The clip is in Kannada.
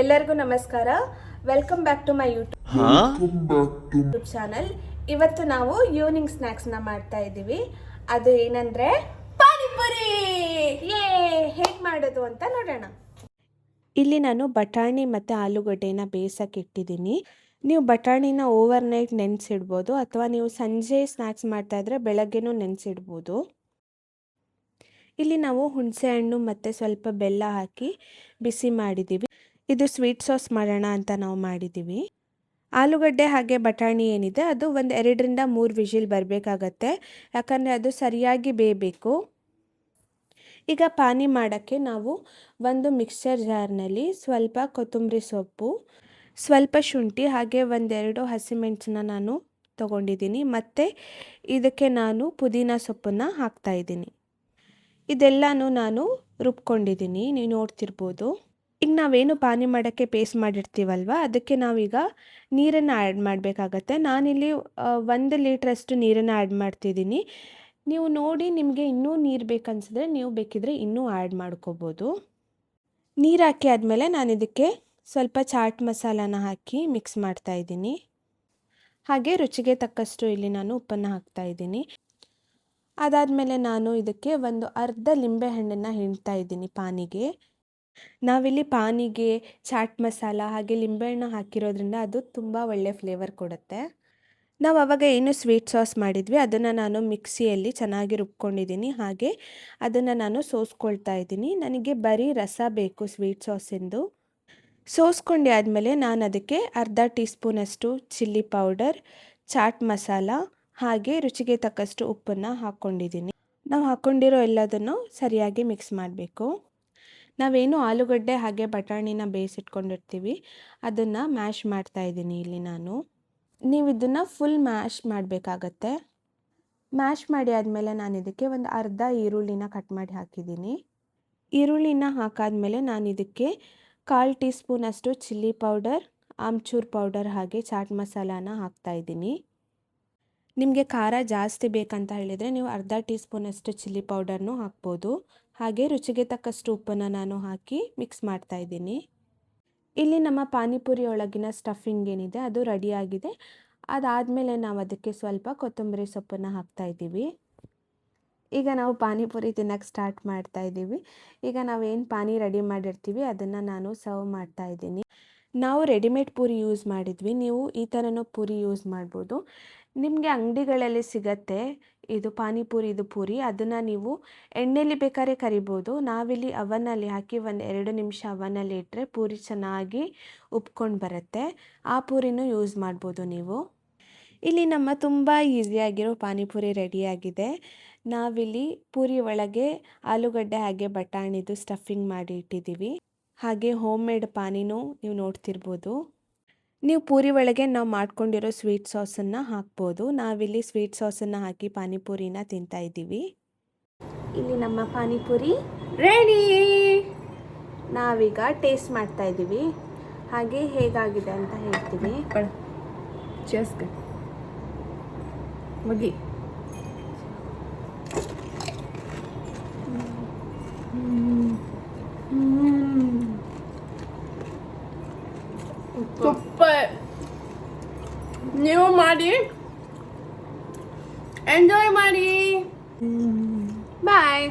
ಎಲ್ಲರಿಗೂ ನಮಸ್ಕಾರ. Welcome back to my YouTube channel. ಇವತ್ತು ನಾವು ಈವ್ನಿಂಗ್ ಸ್ನ್ಯಾಕ್ಸ್ನ ಮಾಡ್ತಾ ಇದ್ದೀವಿ. ಅದು ಏನಂದರೆ ಪಾನಿಪುರಿ. ಹೇಗೆ ಮಾಡೋದು ಅಂತ ನೋಡೋಣ. ಇಲ್ಲಿ ನಾನು ಬಟಾಣಿ ಮತ್ತು ಆಲೂಗಡ್ಡೆನ ಬೇಯಿಸೋಕೆ ಇಟ್ಟಿದ್ದೀನಿ. ನೀವು ಬಟಾಣಿನ ಓವರ್ ನೈಟ್ ನೆನೆಸಿಡ್ಬೋದು, ಅಥವಾ ನೀವು ಸಂಜೆ ಸ್ನ್ಯಾಕ್ಸ್ ಮಾಡ್ತಾಯಿದ್ರೆ ಬೆಳಗ್ಗೆನೂ ನೆನೆಸಿಡ್ಬೋದು. ಇಲ್ಲಿ ನಾವು ಹುಣಸೆ ಹಣ್ಣು ಮತ್ತು ಸ್ವಲ್ಪ ಬೆಲ್ಲ ಹಾಕಿ ಬಿಸಿ ಮಾಡಿದ್ದೀವಿ. ಇದು ಸ್ವೀಟ್ ಸಾಸ್ ಮಾಡೋಣ ಅಂತ ನಾವು ಮಾಡಿದ್ದೀವಿ. ಆಲೂಗಡ್ಡೆ ಹಾಗೆ ಬಟಾಣಿ ಏನಿದೆ ಅದು ಒಂದು 2ರಿಂದ 3 ವಿಷಿಲ್ ಬರಬೇಕಾಗತ್ತೆ, ಯಾಕಂದರೆ ಅದು ಸರಿಯಾಗಿ ಬೇಯಬೇಕು. ಈಗ ಪಾನಿ ಮಾಡೋಕ್ಕೆ ನಾವು ಒಂದು ಮಿಕ್ಸರ್ ಜಾರ್ನಲ್ಲಿ ಸ್ವಲ್ಪ ಕೊತ್ತಂಬರಿ ಸೊಪ್ಪು, ಸ್ವಲ್ಪ ಶುಂಠಿ ಹಾಗೆ 1-2 ಹಸಿಮೆಣಸನ್ನ ನಾನು ತೊಗೊಂಡಿದ್ದೀನಿ. ಮತ್ತು ಇದಕ್ಕೆ ನಾನು ಪುದೀನ ಸೊಪ್ಪನ್ನು ಹಾಕ್ತಾಯಿದ್ದೀನಿ. ಇದೆಲ್ಲನೂ ನಾನು ರುಬ್ಕೊಂಡಿದ್ದೀನಿ, ನೀವು ನೋಡ್ತಿರ್ಬೋದು. ಈಗ ನಾವೇನು ಪಾನಿ ಮಾಡೋಕ್ಕೆ ಪೇಸ್ಟ್ ಮಾಡಿರ್ತೀವಲ್ವ, ಅದಕ್ಕೆ ನಾವೀಗ ನೀರನ್ನು ಆ್ಯಡ್ ಮಾಡಬೇಕಾಗತ್ತೆ. ನಾನಿಲ್ಲಿ 1 ಲೀಟ್ರಷ್ಟು ನೀರನ್ನು ಆ್ಯಡ್ ಮಾಡ್ತಿದ್ದೀನಿ. ನೀವು ನೋಡಿ ನಿಮಗೆ ಇನ್ನೂ ನೀರು ಬೇಕನ್ಸಿದ್ರೆ ನೀವು ಬೇಕಿದ್ರೆ ಇನ್ನೂ ಆ್ಯಡ್ ಮಾಡ್ಕೋಬೋದು. ನೀರು ಹಾಕಿ ಆದಮೇಲೆ ನಾನು ಇದಕ್ಕೆ ಸ್ವಲ್ಪ ಚಾಟ್ ಮಸಾಲಾನ ಹಾಕಿ ಮಿಕ್ಸ್ ಮಾಡ್ತಾಯಿದ್ದೀನಿ. ಹಾಗೆ ರುಚಿಗೆ ತಕ್ಕಷ್ಟು ಇಲ್ಲಿ ನಾನು ಉಪ್ಪನ್ನು ಹಾಕ್ತಾಯಿದ್ದೀನಿ. ಅದಾದಮೇಲೆ ನಾನು ಇದಕ್ಕೆ ಒಂದು ಅರ್ಧ ಲಿಂಬೆಹಣ್ಣನ್ನು ಹಿಂಡ್ತಾ ಇದ್ದೀನಿ ಪಾನಿಗೆ. ನಾವಿಲ್ಲಿ ಪಾನಿಗೆ ಚಾಟ್ ಮಸಾಲ ಹಾಗೆ ಲಿಂಬೆಹಣ್ಣು ಹಾಕಿರೋದ್ರಿಂದ ಅದು ತುಂಬ ಒಳ್ಳೆ ಫ್ಲೇವರ್ ಕೊಡುತ್ತೆ. ನಾವು ಆವಾಗ ಏನು ಸ್ವೀಟ್ ಸಾಸ್ ಮಾಡಿದ್ವಿ ಅದನ್ನು ನಾನು ಮಿಕ್ಸಿಯಲ್ಲಿ ಚೆನ್ನಾಗಿ ರುಬ್ಕೊಂಡಿದ್ದೀನಿ. ಹಾಗೆ ಅದನ್ನು ನಾನು ಸೋಸ್ಕೊಳ್ತಾ ಇದ್ದೀನಿ. ನನಗೆ ಬರೀ ರಸ ಬೇಕು ಸ್ವೀಟ್ ಸಾಸಿಂದು. ಸೋಸ್ಕೊಂಡೆ ಆದಮೇಲೆ ನಾನು ಅದಕ್ಕೆ ಅರ್ಧ ಟೀ ಸ್ಪೂನಷ್ಟು ಚಿಲ್ಲಿ ಪೌಡರ್, ಚಾಟ್ ಮಸಾಲ ಹಾಗೆ ರುಚಿಗೆ ತಕ್ಕಷ್ಟು ಉಪ್ಪನ್ನು ಹಾಕ್ಕೊಂಡಿದ್ದೀನಿ. ನಾವು ಹಾಕ್ಕೊಂಡಿರೋ ಎಲ್ಲದನ್ನು ಸರಿಯಾಗಿ ಮಿಕ್ಸ್ ಮಾಡಬೇಕು. ನಾವೇನು ಆಲೂಗಡ್ಡೆ ಹಾಗೆ ಬಟಾಣಿನ ಬೇಯಿಸಿಟ್ಕೊಂಡಿರ್ತೀವಿ ಅದನ್ನು ಮ್ಯಾಶ್ ಮಾಡ್ತಾಯಿದ್ದೀನಿ ಇಲ್ಲಿ ನಾನು. ನೀವು ಇದನ್ನು ಫುಲ್ ಮ್ಯಾಶ್ ಮಾಡಬೇಕಾಗತ್ತೆ. ಮ್ಯಾಶ್ ಮಾಡಿ ಆದಮೇಲೆ ನಾನು ಇದಕ್ಕೆ ಒಂದು ಅರ್ಧ ಈರುಳ್ಳಿನ ಕಟ್ ಮಾಡಿ ಹಾಕಿದ್ದೀನಿ. ಈರುಳ್ಳಿನ ಹಾಕಾದ್ಮೇಲೆ ನಾನು ಇದಕ್ಕೆ 1/4 ಟೀ ಸ್ಪೂನಷ್ಟು ಚಿಲ್ಲಿ ಪೌಡರ್, ಆಮ್ಚೂರ್ ಪೌಡರ್ ಹಾಗೆ ಚಾಟ್ ಮಸಾಲಾನ ಹಾಕ್ತಾಯಿದ್ದೀನಿ. ನಿಮಗೆ ಖಾರ ಜಾಸ್ತಿ ಬೇಕಂತ ಹೇಳಿದರೆ ನೀವು ಅರ್ಧ ಟೀ ಸ್ಪೂನಷ್ಟು ಚಿಲ್ಲಿ ಪೌಡರ್ನೂ ಹಾಕ್ಬೋದು. ಹಾಗೆ ರುಚಿಗೆ ತಕ್ಕಷ್ಟು ಉಪ್ಪನ್ನು ನಾನು ಹಾಕಿ ಮಿಕ್ಸ್ ಮಾಡ್ತಾಯಿದ್ದೀನಿ. ಇಲ್ಲಿ ನಮ್ಮ ಪಾನಿಪುರಿ ಒಳಗಿನ ಸ್ಟಫಿಂಗ್ ಏನಿದೆ ಅದು ರೆಡಿಯಾಗಿದೆ. ಅದಾದಮೇಲೆ ನಾವು ಅದಕ್ಕೆ ಸ್ವಲ್ಪ ಕೊತ್ತಂಬರಿ ಸೊಪ್ಪನ್ನು ಹಾಕ್ತಾಯಿದ್ದೀವಿ. ಈಗ ನಾವು ಪಾನಿಪುರಿ ತಿನ್ನೋಕ್ಕೆ ಸ್ಟಾರ್ಟ್ ಮಾಡ್ತಾಯಿದ್ದೀವಿ. ಈಗ ನಾವೇನು ಪಾನಿ ರೆಡಿ ಮಾಡಿರ್ತೀವಿ ಅದನ್ನು ನಾನು ಸರ್ವ್ ಮಾಡ್ತಾಯಿದ್ದೀನಿ. ನಾವು ರೆಡಿಮೇಡ್ ಪೂರಿ ಯೂಸ್ ಮಾಡಿದ್ವಿ, ನೀವು ಈ ಥರನೂ ಪೂರಿ ಯೂಸ್ ಮಾಡ್ಬೋದು. ನಿಮಗೆ ಅಂಗಡಿಗಳಲ್ಲಿ ಸಿಗತ್ತೆ ಇದು ಪಾನಿಪುರಿದು ಪೂರಿ, ಅದನ್ನು ನೀವು ಎಣ್ಣೆಲಿ ಬೇಕಾದ್ರೆ ಕರಿಬೋದು. ನಾವಿಲ್ಲಿ ಅವನಲ್ಲಿ ಹಾಕಿ 1-2 ನಿಮಿಷ ಅವನಲ್ಲಿ ಇಟ್ಟರೆ ಪೂರಿ ಚೆನ್ನಾಗಿ ಉಬ್ಕೊಂಡು ಬರುತ್ತೆ. ಆ ಪೂರಿನೂ ಯೂಸ್ ಮಾಡ್ಬೋದು ನೀವು. ಇಲ್ಲಿ ನಮ್ಮ ತುಂಬ ಈಸಿಯಾಗಿರೋ ಪಾನಿಪುರಿ ರೆಡಿಯಾಗಿದೆ. ನಾವಿಲ್ಲಿ ಪೂರಿ ಒಳಗೆ ಆಲೂಗಡ್ಡೆ ಹಾಗೆ ಬಟಾಣಿದು ಸ್ಟಫಿಂಗ್ ಮಾಡಿ ಇಟ್ಟಿದ್ದೀವಿ. ಹಾಗೆ ಹೋಮ್ ಮೇಡ್ ಪಾನಿನೂ ನೀವು ನೋಡ್ತಿರ್ಬೋದು. ನೀವು ಪೂರಿ ಒಳಗೆ ನಾವು ಮಾಡ್ಕೊಂಡಿರೋ ಸ್ವೀಟ್ ಸಾಸನ್ನು ಹಾಕ್ಬೋದು. ನಾವಿಲ್ಲಿ ಸ್ವೀಟ್ ಸಾಸನ್ನು ಹಾಕಿ ಪಾನಿಪುರಿನ ತಿಂತಾ ಇದ್ದೀವಿ. ಇಲ್ಲಿ ನಮ್ಮ ಪಾನಿಪುರಿ ರೆಡಿ. ನಾವೀಗ ಟೇಸ್ಟ್ ಮಾಡ್ತಾ ಇದ್ದೀವಿ, ಹಾಗೆ ಹೇಗಾಗಿದೆ ಅಂತ ಹೇಳ್ತೀವಿ. ಸೂಪರ್. ನೀವು ಮಾಡಿ ಎಂಜಾಯ್ ಮಾಡಿ. ಬಾಯ್.